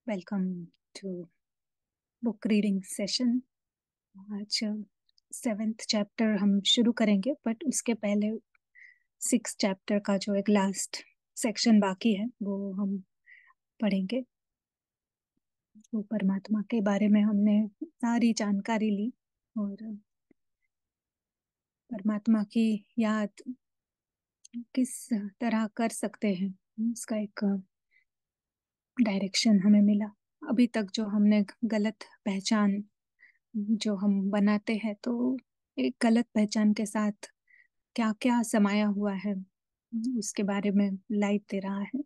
Welcome to book reading session. आज 7th chapter हम शुरू करेंगे, बट उसके पहले 6th चैप्टर का जो एक लास्ट सेक्शन बाकी है वो हम पढ़ेंगे। वो परमात्मा के बारे में हमने सारी जानकारी ली और परमात्मा की याद किस तरह कर सकते हैं उसका एक डायरेक्शन हमें मिला। अभी तक जो हमने गलत पहचान जो हम बनाते हैं, तो एक गलत पहचान के साथ क्या क्या समाया हुआ है उसके बारे में लाइट दे रहा है।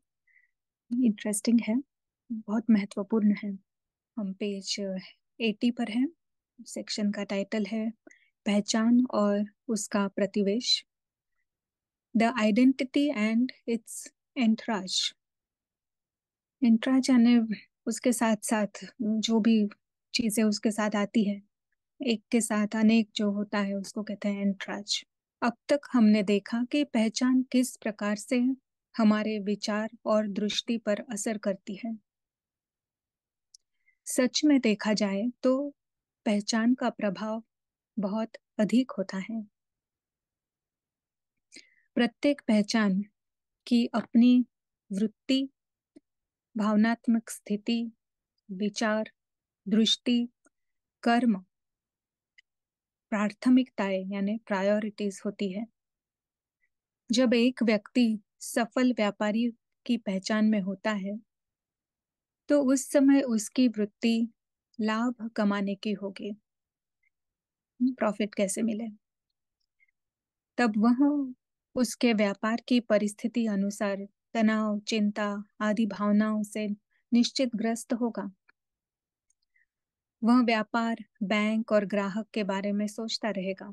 इंटरेस्टिंग है, बहुत महत्वपूर्ण है। हम पेज 80 पर हैं। सेक्शन का टाइटल है पहचान और उसका प्रतिवेश, the identity and it's entourage. Entourage यानी उसके साथ साथ जो भी चीजें उसके साथ आती है, एक के साथ अनेक जो होता है उसको कहते हैं एंटराज। अब तक हमने देखा कि पहचान किस प्रकार से हमारे विचार और दृष्टि पर असर करती है। सच में देखा जाए तो पहचान का प्रभाव बहुत अधिक होता है। प्रत्येक पहचान की अपनी वृत्ति, भावनात्मक स्थिति, विचार, दृष्टि, कर्म, प्राथमिकताएं यानी प्रायोरिटीज होती है। जब एक व्यक्ति सफल व्यापारी की पहचान में होता है, तो उस समय उसकी वृत्ति लाभ कमाने की होगी, प्रॉफिट कैसे मिले। तब वह उसके व्यापार की परिस्थिति अनुसार तनाव, चिंता आदि भावनाओं से निश्चित ग्रस्त होगा। वह व्यापार, बैंक और ग्राहक के बारे में सोचता रहेगा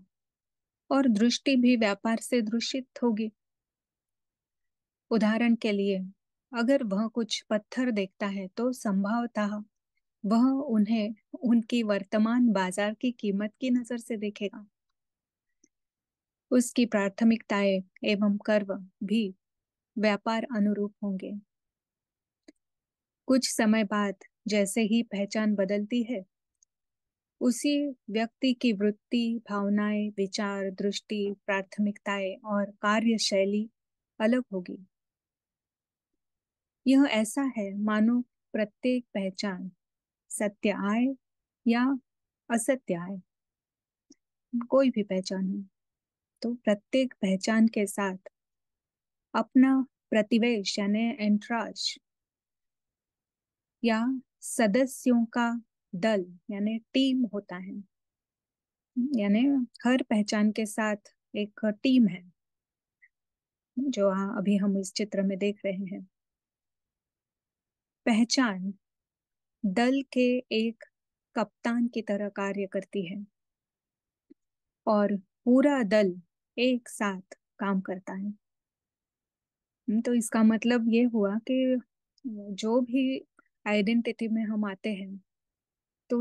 और दृष्टि भी व्यापार से दूषित होगी। उदाहरण के लिए, अगर वह कुछ पत्थर देखता है तो संभवतः वह उन्हें उनकी वर्तमान बाजार की कीमत की नजर से देखेगा। उसकी प्राथमिकताएं एवं कर्म भी व्यापार अनुरूप होंगे। कुछ समय बाद जैसे ही पहचान बदलती है, उसी व्यक्ति की वृत्ति, भावनाएं, विचार, दृष्टि, प्राथमिकताएं और कार्यशैली अलग होगी। यह ऐसा है मानो प्रत्येक पहचान सत्य आए या असत्य आए, कोई भी पहचान हो, तो प्रत्येक पहचान के साथ अपना प्रतिवेश यानी एंट्राज या सदस्यों का दल यानी टीम होता है। यानी हर पहचान के साथ एक टीम है, जो अभी हम इस चित्र में देख रहे हैं। पहचान दल के एक कप्तान की तरह कार्य करती है और पूरा दल एक साथ काम करता है। तो इसका मतलब ये हुआ कि जो भी आइडेंटिटी में हम आते हैं, तो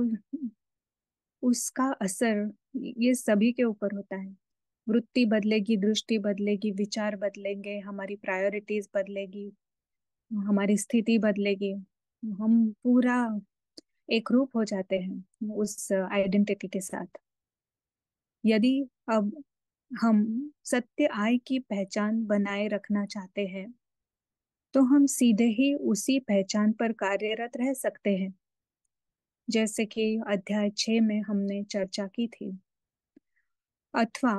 उसका असर ये सभी के ऊपर होता है। वृत्ति बदलेगी, दृष्टि बदलेगी, विचार बदलेंगे, हमारी प्रायोरिटीज बदलेगी, हमारी स्थिति बदलेगी। हम पूरा एक रूप हो जाते हैं उस आइडेंटिटी के साथ। यदि अब हम सत्य आय की पहचान बनाए रखना चाहते हैं, तो हम सीधे ही उसी पहचान पर कार्यरत रह सकते हैं, जैसे कि अध्याय 6 में हमने चर्चा की थी। अथवा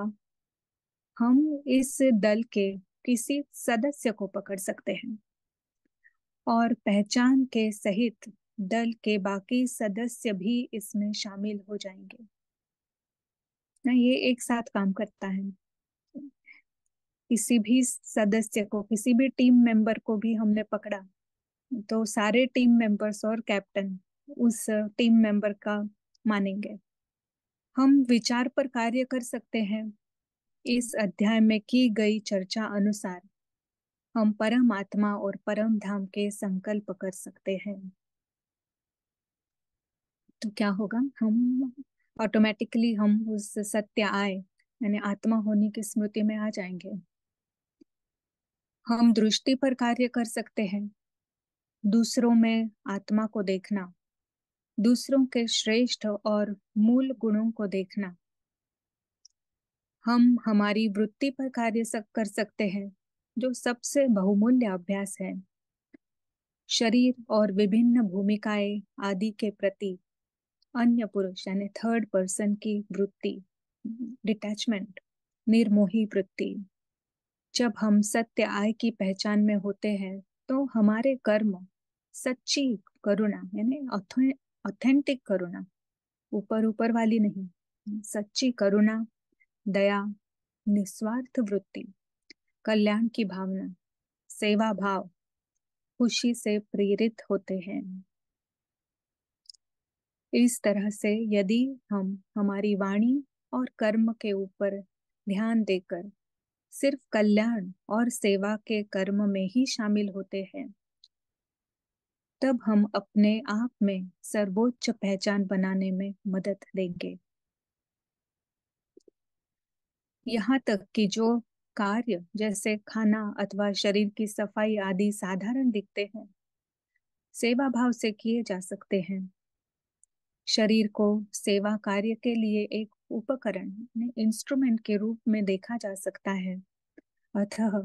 हम इस दल के किसी सदस्य को पकड़ सकते हैं और पहचान के सहित दल के बाकी सदस्य भी इसमें शामिल हो जाएंगे। ना, ये एक साथ काम करता है। किसी भी सदस्य को, किसी भी टीम मेंबर को भी हमने पकड़ा, तो सारे टीम मेंबर्स और कैप्टन उस टीम मेंबर का मानेंगे। हम विचार पर कार्य कर सकते हैं। इस अध्याय में की गई चर्चा अनुसार हम परम आत्मा और परम धाम के संकल्प कर सकते हैं। तो क्या होगा, हम ऑटोमेटिकली हम उस सत्य आए यानी आत्मा होने की स्मृति में आ जाएंगे। हम दृष्टि पर कार्य कर सकते हैं। दूसरों में आत्मा को देखना, दूसरों के श्रेष्ठ और मूल गुणों को देखना। हम हमारी वृत्ति पर कर सकते हैं, जो सबसे बहुमूल्य अभ्यास है। शरीर और विभिन्न भूमिकाएं आदि के प्रति अन्य पुरुष यानी थर्ड पर्सन की वृत्ति, डिटैचमेंट, निर्मोही वृत्ति। जब हम सत्य आय की पहचान में होते हैं तो हमारे कर्म सच्ची करुणा यानी ऑथेंटिक करुणा, ऊपर ऊपर वाली नहीं, सच्ची करुणा, दया, निस्वार्थ वृत्ति, कल्याण की भावना, सेवा भाव, खुशी से प्रेरित होते हैं। इस तरह से यदि हम हमारी वाणी और कर्म के ऊपर ध्यान देकर सिर्फ कल्याण और सेवा के कर्म में ही शामिल होते हैं, तब हम अपने आप में सर्वोच्च पहचान बनाने में मदद देंगे। यहाँ तक कि जो कार्य जैसे खाना अथवा शरीर की सफाई आदि साधारण दिखते हैं, सेवा भाव से किए जा सकते हैं। शरीर को सेवा कार्य के लिए एक उपकरण, इंस्ट्रूमेंट के रूप में देखा जा सकता है। अतः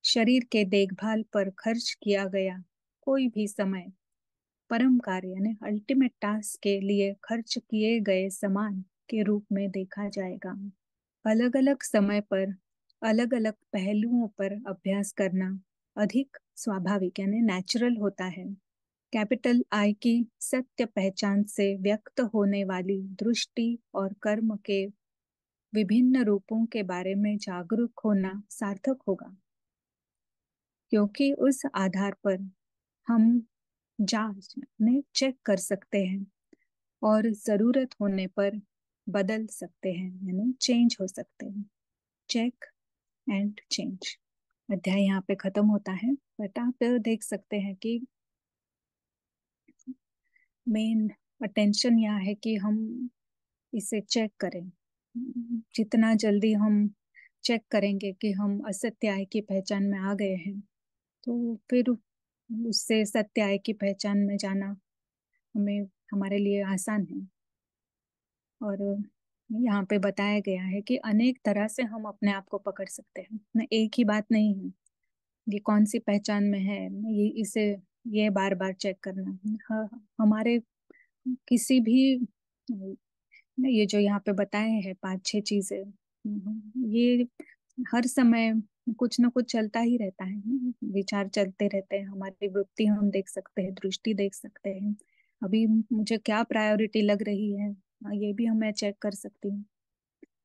शरीर के देखभाल पर खर्च किया गया कोई भी समय परम कार्य यानी अल्टीमेट टास्क के लिए खर्च किए गए समान के रूप में देखा जाएगा। अलग अलग समय पर अलग अलग पहलुओं पर अभ्यास करना अधिक स्वाभाविक यानी नेचुरल होता है। कैपिटल आई की सत्य पहचान से व्यक्त होने वाली दृष्टि और कर्म के विभिन्न रूपों के बारे में जागरूक होना सार्थक होगा, क्योंकि उस आधार पर हम जांच ने चेक कर सकते हैं और जरूरत होने पर बदल सकते हैं यानी चेंज हो सकते हैं। चेक एंड चेंज अध्याय यहाँ पे खत्म होता है, बट आप देख सकते हैं कि मेन अटेंशन यहाँ है कि हम इसे चेक करें। जितना जल्दी हम चेक करेंगे कि हम असत्य आय की पहचान में आ गए हैं, तो फिर उससे सत्य आय की पहचान में जाना हमें हमारे लिए आसान है। और यहाँ पे बताया गया है कि अनेक तरह से हम अपने आप को पकड़ सकते हैं, न एक ही बात नहीं है ये कौन सी पहचान में है, ये इसे ये बार बार चेक करना। हमारे किसी भी ये जो यहाँ पे बताए हैं पांच छह चीजें, ये हर समय कुछ ना कुछ चलता ही रहता है। विचार चलते रहते हैं, हमारी वृत्ति हम देख सकते हैं, दृष्टि देख सकते हैं, अभी मुझे क्या प्रायोरिटी लग रही है ये भी मैं चेक कर सकती हूँ।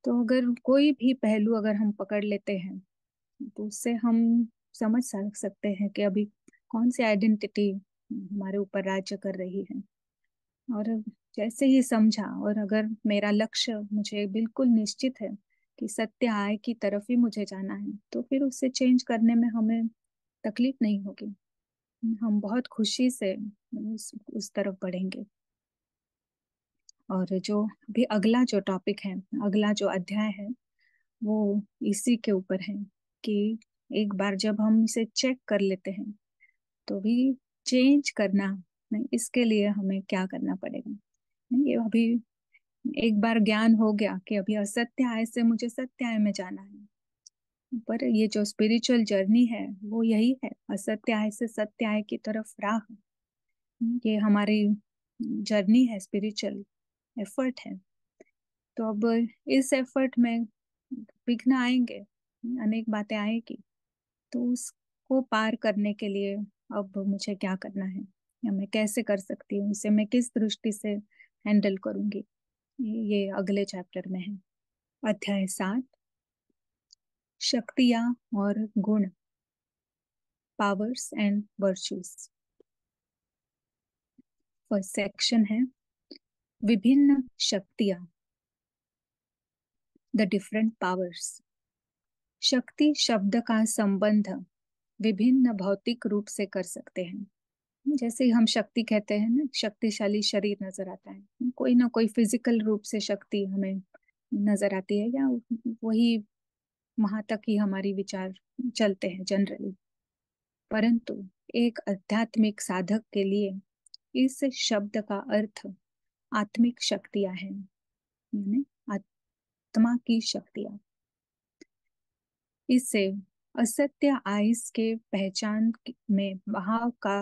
तो अगर कोई भी पहलू अगर हम पकड़ लेते हैं तो उससे हम समझ सकते हैं कि अभी कौन सी आइडेंटिटी हमारे ऊपर राज्य कर रही है। और जैसे ही समझा और अगर मेरा लक्ष्य मुझे बिल्कुल निश्चित है कि सत्य आय की तरफ ही मुझे जाना है, तो फिर उससे चेंज करने में हमें तकलीफ नहीं होगी, हम बहुत खुशी से उस तरफ बढ़ेंगे। और जो भी अगला जो टॉपिक है, अगला जो अध्याय है, वो इसी के ऊपर है कि एक बार जब हम इसे चेक कर लेते हैं तो भी चेंज करना नहीं, इसके लिए हमें क्या करना पड़ेगा। नहीं, ये अभी एक बार ज्ञान हो गया कि अभी असत्य आय से मुझे सत्य आय में जाना है, पर ये जो स्पिरिचुअल जर्नी है वो यही है, असत्य आय से सत्य आय की तरफ राह। ये हमारी जर्नी है, स्पिरिचुअल एफर्ट है। तो अब इस एफर्ट में विघ्न आएंगे, अनेक बातें आएगी, तो उसको पार करने के लिए अब मुझे क्या करना है या मैं कैसे कर सकती हूँ, इसे मैं किस दृष्टि से हैंडल करूंगी, ये अगले चैप्टर में है। अध्याय 7, शक्तियाँ और गुण, powers and virtues. First section है विभिन्न शक्तियाँ, द डिफरेंट पावर्स। शक्ति शब्द का संबंध विभिन्न भौतिक रूप से कर सकते हैं। जैसे हम शक्ति कहते हैं ना, शक्तिशाली शरीर नजर आता है, कोई ना कोई फिजिकल रूप से शक्ति हमें नजर आती है, या वही वहां तक ही हमारी विचार चलते हैं जनरली। परंतु एक आध्यात्मिक साधक के लिए इस शब्द का अर्थ आत्मिक शक्तियां हैं, यानी आत्मा की शक्तियां। इससे असत्य आइस के पहचान में भाव का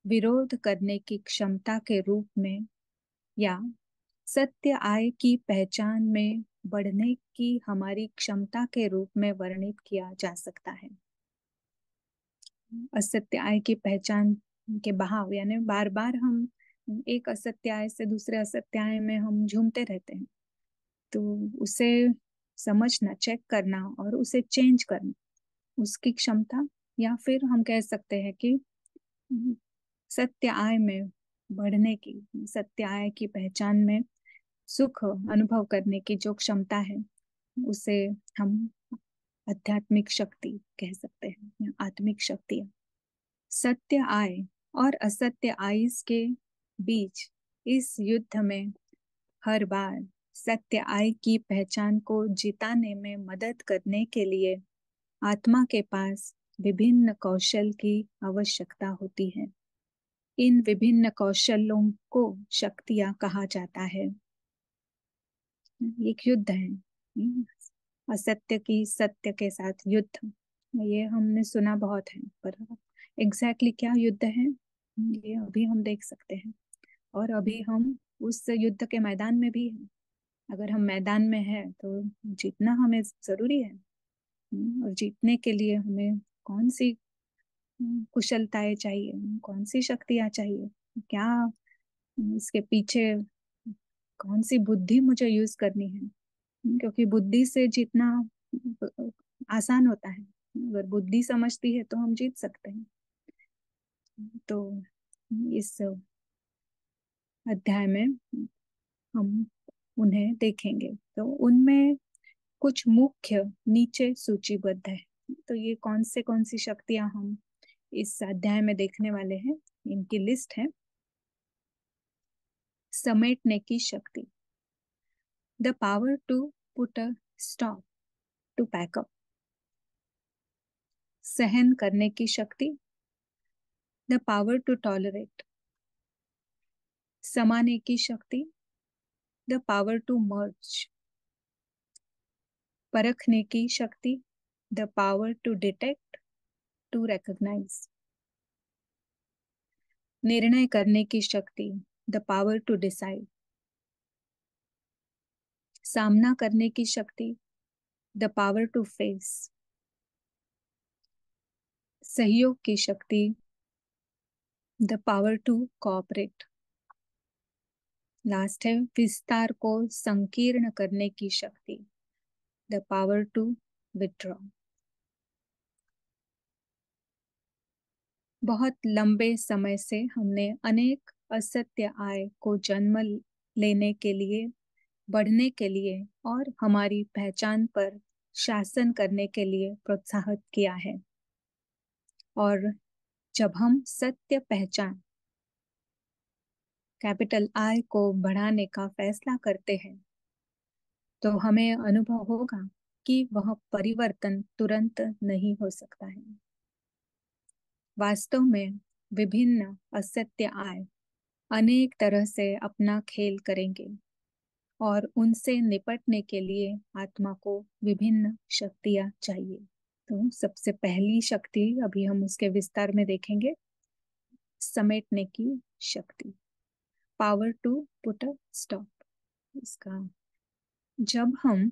विरोध करने की क्षमता के रूप में, या सत्य आय की पहचान में बढ़ने की हमारी क्षमता के रूप में वर्णित किया जा सकता है। असत्य आय की पहचान के बहाव, यानी बार बार हम एक असत्य आय से दूसरे असत्य आय में हम झूमते रहते हैं, तो उसे समझना, चेक करना और उसे चेंज करना, उसकी क्षमता, या फिर हम कह सकते हैं कि सत्य आय में बढ़ने की, सत्य आय की पहचान में सुख अनुभव करने की जो क्षमता है, उसे हम आध्यात्मिक शक्ति कह सकते हैं, या आत्मिक शक्ति। सत्य आय और असत्य आइस के बीच इस युद्ध में हर बार सत्य आय की पहचान को जिताने में मदद करने के लिए आत्मा के पास विभिन्न कौशल की आवश्यकता होती है। इन विभिन्न कौशलों को शक्तियां कहा जाता है। एक युद्ध है, असत्य की सत्य के साथ युद्ध, ये हमने सुना बहुत है, पर एग्जैक्टली क्या युद्ध है ये अभी हम देख सकते हैं। और अभी हम उस युद्ध के मैदान में भी हैं। अगर हम मैदान में हैं तो जीतना हमें जरूरी है। और जीतने के लिए हमें कौन सी कुशलताएं चाहिए, कौन सी शक्तियां चाहिए, क्या इसके पीछे कौन सी बुद्धि मुझे यूज करनी है, क्योंकि बुद्धि से जीतना आसान होता है। अगर बुद्धि समझती है तो हम जीत सकते हैं। तो इस अध्याय में हम उन्हें देखेंगे, तो उनमें कुछ मुख्य नीचे सूचीबद्ध है। तो ये कौन सी शक्तियां हम इस अध्याय में देखने वाले हैं, इनकी लिस्ट है। समेटने की शक्ति, the power to put a stop to pack up. सहन करने की शक्ति, द पावर टू टॉलरेट। समाने की शक्ति, द पावर टू मर्ज। परखने की शक्ति, the power to detect, to recognize. निर्णय करने की शक्ति, द पावर टू डिसाइड। सामना करने की शक्ति, द पावर टू फेस। सहयोग की शक्ति, the power to cooperate. Last है विस्तार को संकीर्ण करने की शक्ति, द पावर टू विथड्रॉ। बहुत लंबे समय से हमने अनेक असत्य आय को जन्म लेने के लिए, बढ़ने के लिए और हमारी पहचान पर शासन करने के लिए प्रोत्साहित किया है। और जब हम सत्य पहचान कैपिटल आई को बढ़ाने का फैसला करते हैं, तो हमें अनुभव होगा कि वह परिवर्तन तुरंत नहीं हो सकता है। वास्तव में विभिन्न असत्य आय अनेक तरह से अपना खेल करेंगे, और उनसे निपटने के लिए आत्मा को विभिन्न शक्तियां चाहिए। तो सबसे पहली शक्ति, अभी हम उसके विस्तार में देखेंगे, समेटने की शक्ति, power to put a stop. इसका, जब हम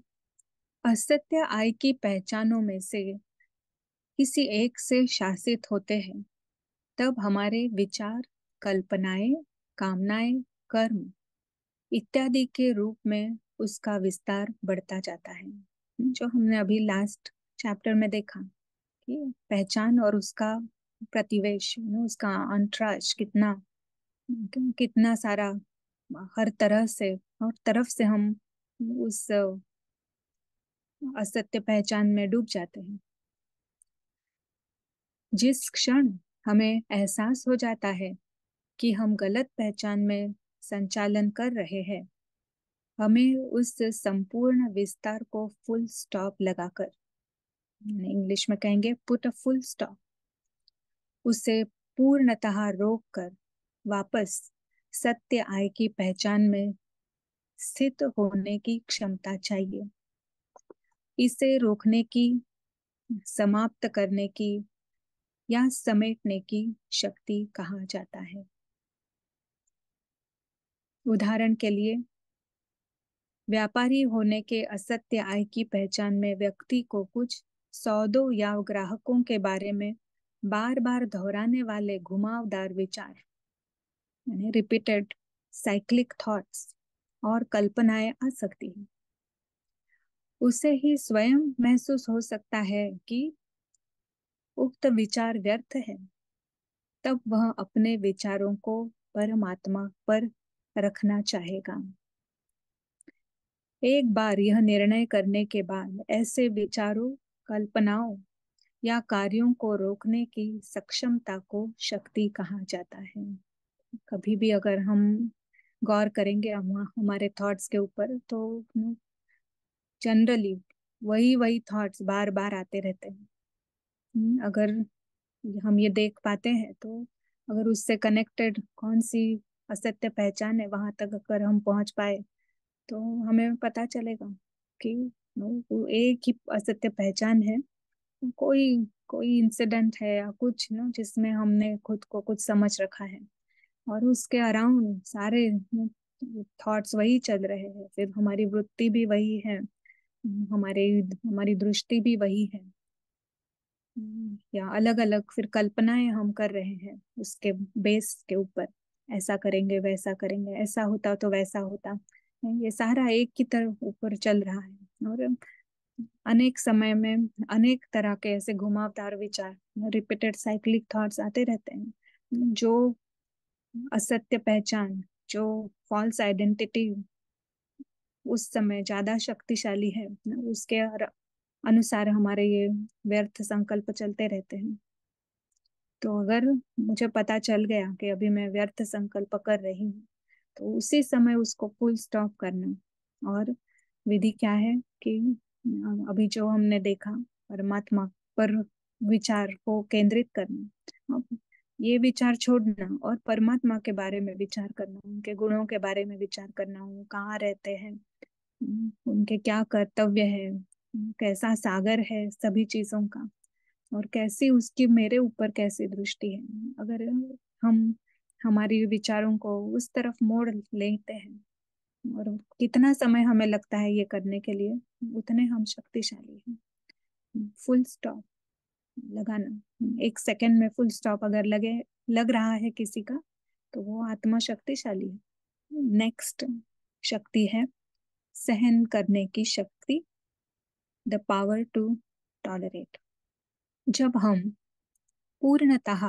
असत्य आय की पहचानों में से किसी एक से शासित होते हैं, तब हमारे विचार, कल्पनाएं, कामनाएं, कर्म इत्यादि के रूप में उसका विस्तार बढ़ता जाता है। जो हमने अभी लास्ट चैप्टर में देखा कि पहचान और उसका प्रतिवेश, उसका अंतराज कितना कितना सारा, हर तरह से, हर तरफ से हम उस असत्य पहचान में डूब जाते हैं। जिस क्षण हमें एहसास हो जाता है कि हम गलत पहचान में संचालन कर रहे हैं, हमें उस संपूर्ण विस्तार को फुल स्टॉप लगाकर, इंग्लिश में कहेंगे पुट अ फुल स्टॉप, उसे पूर्णतः रोक कर वापस सत्य आय की पहचान में स्थित होने की क्षमता चाहिए। इसे रोकने की, समाप्त करने की या समेटने की शक्ति कहा जाता है। उदाहरण के लिए, व्यापारी होने के असत्य आय की पहचान में व्यक्ति को कुछ सौदों या ग्राहकों के बारे में बार बार दोहराने वाले घुमावदार विचार, यानी रिपीटेड साइक्लिक थॉट्स और कल्पनाएं आ सकती हैं। उसे ही स्वयं महसूस हो सकता है कि उक्त विचार व्यर्थ है। तब वह अपने विचारों को परमात्मा पर रखना चाहेगा। एक बार यह निर्णय करने के बाद ऐसे विचारों, कल्पनाओं या कार्यों को रोकने की सक्षमता को शक्ति कहा जाता है। कभी भी अगर हम गौर करेंगे हमारे थॉट्स के ऊपर, तो जनरली वही वही थॉट्स बार बार आते रहते हैं। अगर हम ये देख पाते हैं, तो अगर उससे कनेक्टेड कौन सी असत्य पहचान है, वहां तक अगर हम पहुंच पाए, तो हमें पता चलेगा कि वो एक ही असत्य पहचान है। कोई कोई इंसिडेंट है या कुछ ना, जिसमें हमने खुद को कुछ समझ रखा है, और उसके अराउंड सारे थॉट्स वही चल रहे हैं, फिर हमारी वृत्ति भी वही है, हमारे हमारी दृष्टि भी वही है। या अलग अलग फिर कल्पनाएं हम कर रहे हैं उसके बेस के ऊपर, ऐसा करेंगे, वैसा करेंगे, ऐसा होता तो वैसा होता। ये सारा एक की तरफ ऊपर चल रहा है, और अनेक समय में अनेक तरह के ऐसे घुमावदार विचार, रिपीटेड साइक्लिक थॉट्स आते रहते हैं। जो असत्य पहचान, जो फॉल्स आइडेंटिटी उस समय ज्यादा शक्तिशाली है, उसके अनुसार हमारे ये व्यर्थ संकल्प चलते रहते हैं। तो अगर मुझे पता चल गया कि अभी मैं व्यर्थ संकल्प कर रही हूँ, तो उसी समय उसको फुल स्टॉप करना। और विधि क्या है कि अभी जो हमने देखा, परमात्मा पर विचार को केंद्रित करना। अब ये विचार छोड़ना और परमात्मा के बारे में विचार करना, उनके गुणों के बारे में विचार करना, वो कहाँ रहते हैं, उनके क्या कर्तव्य है, कैसा सागर है सभी चीजों का, और कैसी उसकी मेरे ऊपर कैसी दृष्टि है। अगर हम हमारी विचारों को उस तरफ मोड़ लेते हैं, और कितना समय हमें लगता है ये करने के लिए, उतने हम शक्तिशाली हैं। फुल स्टॉप लगाना, एक सेकंड में फुल स्टॉप अगर लग रहा है किसी का, तो वो आत्मा शक्तिशाली है। नेक्स्ट शक्ति है सहन करने की शक्ति, द पावर टू टॉलरेट। जब हम पूर्णतः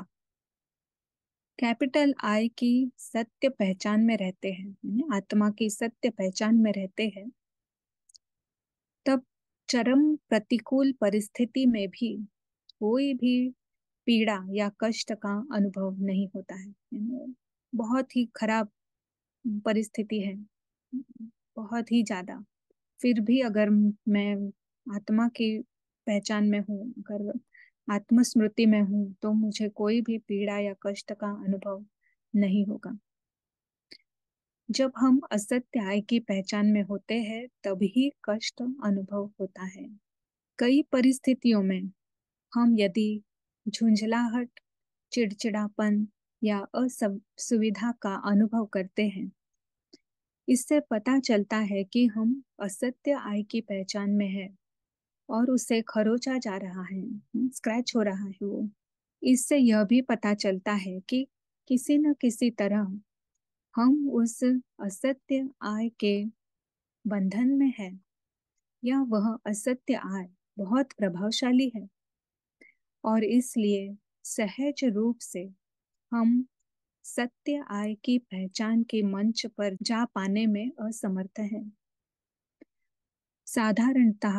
कैपिटल आई की सत्य पहचान में रहते हैं, यानी आत्मा की सत्य पहचान में रहते हैं, तब चरम प्रतिकूल परिस्थिति में भी कोई भी पीड़ा या कष्ट का अनुभव नहीं होता है। यानी बहुत ही खराब परिस्थिति है, बहुत ही ज्यादा, फिर भी अगर मैं आत्मा की पहचान में हूँ, अगर आत्मस्मृति में हूँ, तो मुझे कोई भी पीड़ा या कष्ट का अनुभव नहीं होगा। जब हम असत्य आय की पहचान में होते हैं, तभी कष्ट अनुभव होता है। कई परिस्थितियों में हम यदि झुंझलाहट, चिड़चिड़ापन या असुविधा का अनुभव करते हैं, इससे पता चलता है कि हम असत्य आय की पहचान में है और उसे खरोचा जा रहा है, स्क्रैच हो रहा है वो। इससे यह भी पता चलता है कि किसी न किसी तरह हम उस असत्य आय के बंधन में है, या वह असत्य आय बहुत प्रभावशाली है, और इसलिए सहज रूप से हम सत्य आय की पहचान के मंच पर जा पाने में असमर्थ हैं। साधारणतः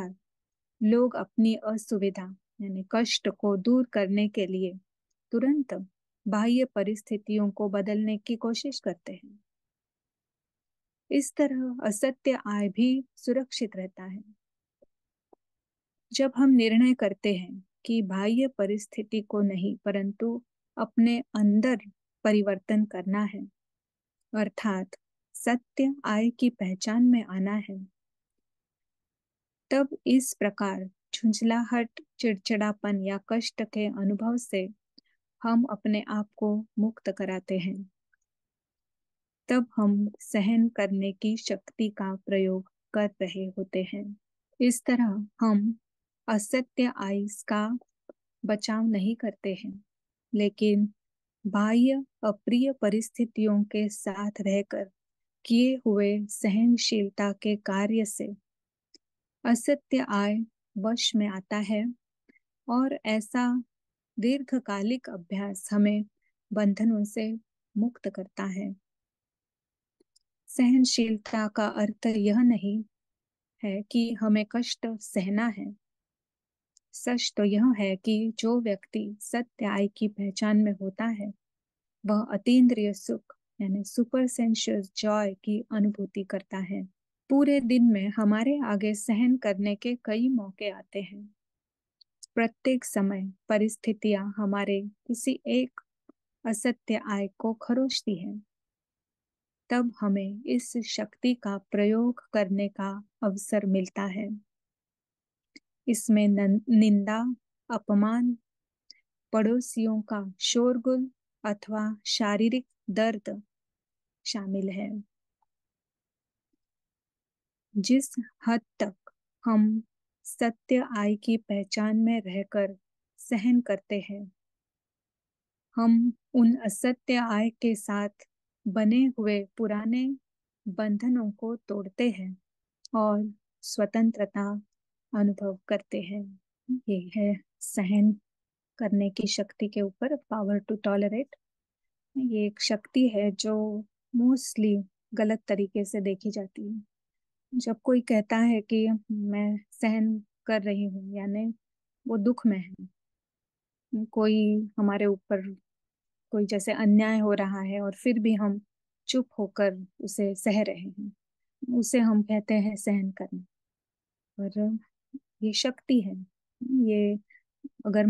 लोग अपनी असुविधा यानी कष्ट को दूर करने के लिए तुरंत बाह्य परिस्थितियों को बदलने की कोशिश करते हैं। इस तरह असत्य आय भी सुरक्षित रहता है। जब हम निर्णय करते हैं कि बाह्य परिस्थिति को नहीं, परंतु अपने अंदर परिवर्तन करना है, अर्थात सत्य आय की पहचान में आना है, तब इस प्रकार झुंझलाहट, चिड़चिड़ापन या कष्ट के अनुभव से हम अपने आप को मुक्त कराते हैं। तब हम सहन करने की शक्ति का प्रयोग कर रहे होते हैं। इस तरह हम असत्य आइस का बचाव नहीं करते हैं, लेकिन बाह्य अप्रिय परिस्थितियों के साथ रहकर किए हुए सहनशीलता के कार्य से असत्य आय वश में आता है, और ऐसा दीर्घकालिक अभ्यास हमें बंधनों से मुक्त करता है। सहनशीलता का अर्थ यह नहीं है कि हमें कष्ट सहना है। सच तो यह है कि जो व्यक्ति सत्य आय की पहचान में होता है, वह अतीन्द्रिय सुख यानी सुपर सेंशुअस जॉय की अनुभूति करता है। पूरे दिन में हमारे आगे सहन करने के कई मौके आते हैं। प्रत्येक समय परिस्थितियां हमारे किसी एक असत्य आय को खरोचती है। तब हमें इस शक्ति का प्रयोग करने का अवसर मिलता है। इसमें निंदा, अपमान, पड़ोसियों का शोरगुल अथवा शारीरिक दर्द शामिल है। जिस हद तक हम सत्य आय की पहचान में रहकर सहन करते हैं, हम उन असत्य आय के साथ बने हुए पुराने बंधनों को तोड़ते हैं और स्वतंत्रता अनुभव करते हैं। ये है सहन करने की शक्ति के ऊपर, पावर टू टॉलरेट। ये एक शक्ति है जो मोस्टली गलत तरीके से देखी जाती है। जब कोई कहता है कि मैं सहन कर रही हूँ, यानी वो दुख में है। कोई हमारे ऊपर कोई जैसे अन्याय हो रहा है और फिर भी हम चुप होकर उसे सह रहे हैं, उसे हम कहते हैं सहन करना। और ये शक्ति है। ये अगर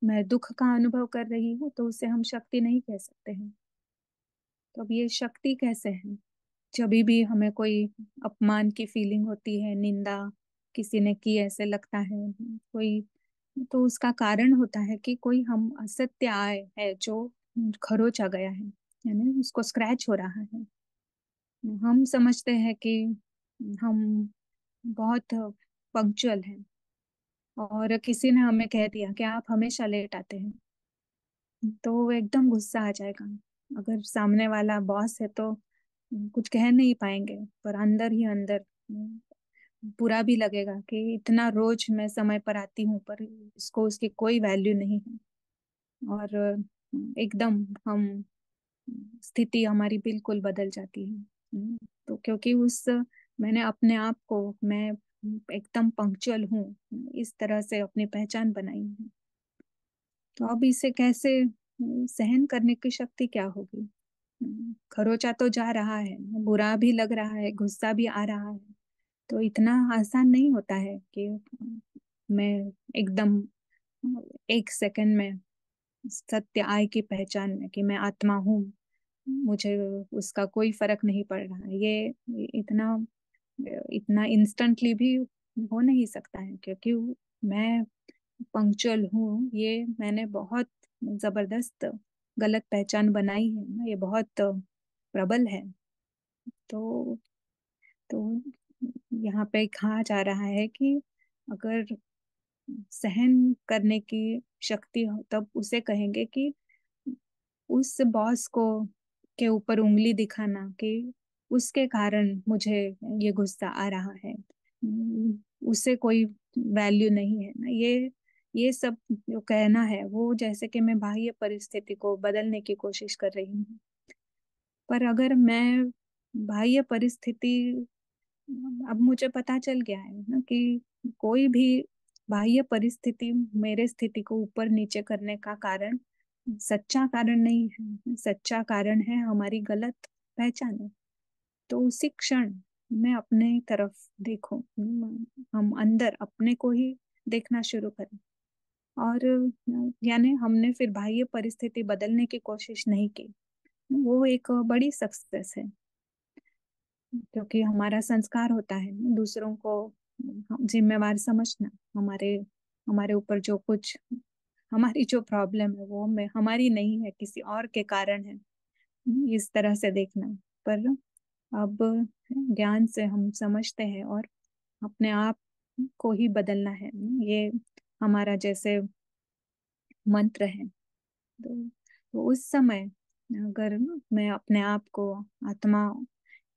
मैं दुख का अनुभव कर रही हूँ तो उसे हम शक्ति नहीं कह सकते हैं। तो अब ये शक्ति कैसे है? जब भी हमें कोई अपमान की फीलिंग होती है, निंदा किसी ने की ऐसे लगता है कोई, तो उसका कारण होता है कि कोई हम असत्य आय है जो खरोचा गया है, यानी उसको स्क्रैच हो रहा है। हम समझते हैं कि हम बहुत पंक्चुअल हैं, और किसी ने हमें कह दिया कि आप हमेशा लेट आते हैं, तो वो एकदम गुस्सा आ जाएगा। अगर सामने वाला बॉस है तो कुछ कह नहीं पाएंगे, पर अंदर ही अंदर बुरा भी लगेगा कि इतना रोज मैं समय पर आती हूँ पर इसको उसकी कोई वैल्यू नहीं है। और एकदम हम स्थिति हमारी बिल्कुल बदल जाती है। तो क्योंकि उस मैंने अपने आप को मैं एकदम पंक्चुअल हूँ इस तरह से अपनी पहचान बनाई है। तो अब इसे कैसे सहन करने की शक्ति क्या होगी? खरोचा तो जा रहा है, बुरा भी लग रहा है, गुस्सा भी आ रहा है, तो इतना आसान नहीं होता है कि मैं एकदम एक सेकंड में सत्य आय की पहचान में कि मैं आत्मा हूँ, मुझे उसका कोई फर्क नहीं पड़ रहा है। ये इतना इतना इंस्टेंटली भी हो नहीं सकता है, क्योंकि मैं पंक्चुअल हूँ, ये मैंने बहुत जबरदस्त गलत पहचान बनाई है ना, ये बहुत प्रबल है। तो तो यहाँ पे कहा जा रहा है कि अगर सहन करने की शक्ति हो तब उसे कहेंगे कि उस बॉस को के ऊपर उंगली दिखाना कि उसके कारण मुझे ये गुस्सा आ रहा है, उसे कोई वैल्यू नहीं है ना। ये सब जो कहना है वो जैसे कि मैं बाह्य परिस्थिति को बदलने की कोशिश कर रही हूँ। पर अगर मैं बाह्य परिस्थिति, अब मुझे पता चल गया है ना कि कोई भी बाह्य परिस्थिति मेरे स्थिति को ऊपर नीचे करने का कारण सच्चा कारण नहीं है। सच्चा कारण है हमारी गलत पहचान। तो उसी क्षण मैं अपने तरफ देखो, हम अंदर अपने को ही देखना शुरू करें। और यानी हमने फिर बाह्य परिस्थिति बदलने की कोशिश नहीं की, वो एक बड़ी सक्सेस है। क्योंकि हमारा संस्कार होता है दूसरों को जिम्मेवार समझना। हमारे हमारे ऊपर जो कुछ, हमारी जो प्रॉब्लम है वो में हमारी नहीं है, किसी और के कारण है, इस तरह से देखना। पर अब ज्ञान से हम समझते हैं और अपने आप को ही बदलना है, ये हमारा जैसे मंत्र है। तो उस समय अगर मैं अपने आप को आत्मा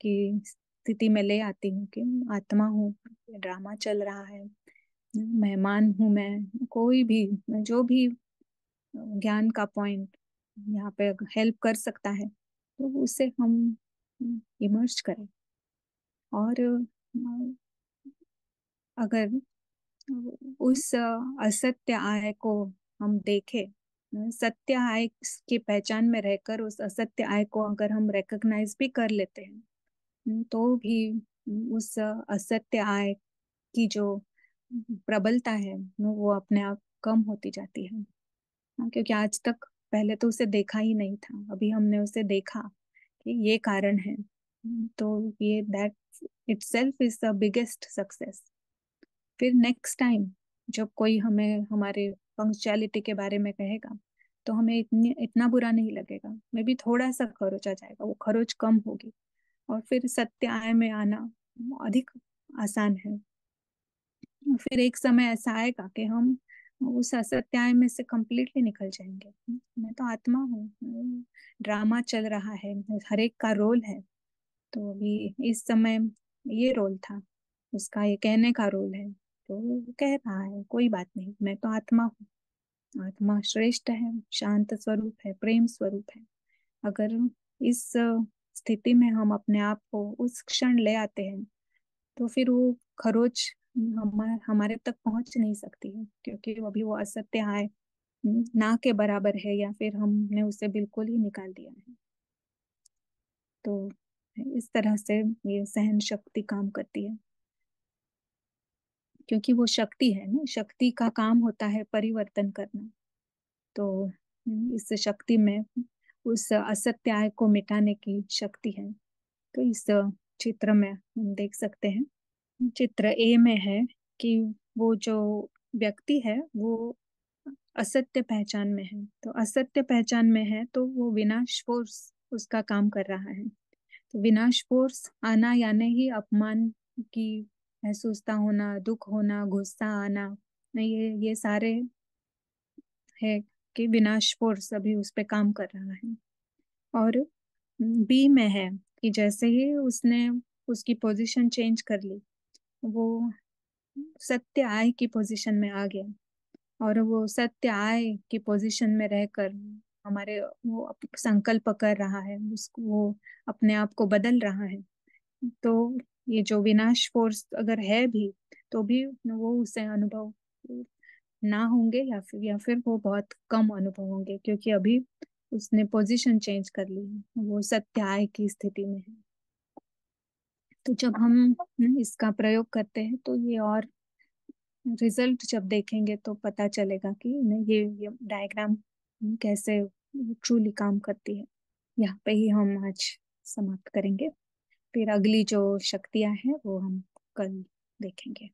की स्थिति में ले आती हूँ कि आत्मा हूँ, ड्रामा चल रहा है, मेहमान हूँ मैं, कोई भी जो भी ज्ञान का पॉइंट यहाँ पे हेल्प कर सकता है तो उसे हम इमर्ज करें। और अगर उस असत्य आय को हम देखें, सत्य आय की पहचान में रहकर उस असत्य आय को अगर हम रिकॉग्नाइज भी कर लेते हैं, तो भी उस असत्य आय की जो प्रबलता है वो अपने आप कम होती जाती है। क्योंकि आज तक पहले तो उसे देखा ही नहीं था, अभी हमने उसे देखा कि ये कारण है। तो ये that itself is the biggest success. फिर नेक्स्ट टाइम जब कोई हमें हमारे पंक्चुअलिटी के बारे में कहेगा तो हमें इतना बुरा नहीं लगेगा, मे बी थोड़ा सा खरोच आ जाएगा, वो खरोच कम होगी। और फिर सत्य आय में आना अधिक आसान है। फिर एक समय ऐसा आएगा कि हम उस असत्याय में से कंप्लीटली निकल जाएंगे। मैं तो आत्मा हूँ, ड्रामा चल रहा है, हर एक का रोल है। तो अभी इस समय ये रोल था, उसका ये कहने का रोल है, तो वो कह रहा है, कोई बात नहीं, मैं तो आत्मा हूँ। आत्मा श्रेष्ठ है, शांत स्वरूप है, प्रेम स्वरूप है। अगर इस स्थिति में हम अपने आप को उस क्षण ले आते हैं तो फिर वो खरोच हमारे तक पहुंच नहीं सकती है, क्योंकि अभी वो असत्य है, ना के बराबर है, या फिर हमने उसे बिल्कुल ही निकाल दिया है। तो इस तरह से ये सहन शक्ति काम करती है, क्योंकि वो शक्ति है ना, शक्ति का काम होता है परिवर्तन करना। तो इस शक्ति में उस असत्य को मिटाने की शक्ति है। तो इस चित्र में हम देख सकते हैं, चित्र ए में है कि वो जो व्यक्ति है वो असत्य पहचान में है। तो असत्य पहचान में है तो वो विनाश फोर्स उसका काम कर रहा है। तो विनाश फोर्स आना यानी ही अपमान की महसूसता होना, दुख होना, गुस्सा आना, ये सारे है कि विनाश फोर्स अभी उस पे काम कर रहा है। और बी में है कि जैसे ही उसने उसकी पोजीशन चेंज कर ली, वो सत्य आय की पोजीशन में आ गया, और वो सत्य आय की पोजीशन में रहकर हमारे वो संकल्प कर रहा है, उसको वो अपने आप को बदल रहा है। तो ये जो विनाश फोर्स अगर है भी तो भी वो उसे अनुभव ना होंगे, या फिर वो बहुत कम अनुभव होंगे, क्योंकि अभी उसने पोजीशन चेंज कर ली है, वो सत्य आय की स्थिति में है। तो जब हम इसका प्रयोग करते हैं तो ये और रिजल्ट जब देखेंगे तो पता चलेगा कि नहीं, ये डायग्राम कैसे ट्रूली काम करती है। यहाँ पे ही हम आज समाप्त करेंगे, फिर अगली जो शक्तियां हैं वो हम कल देखेंगे।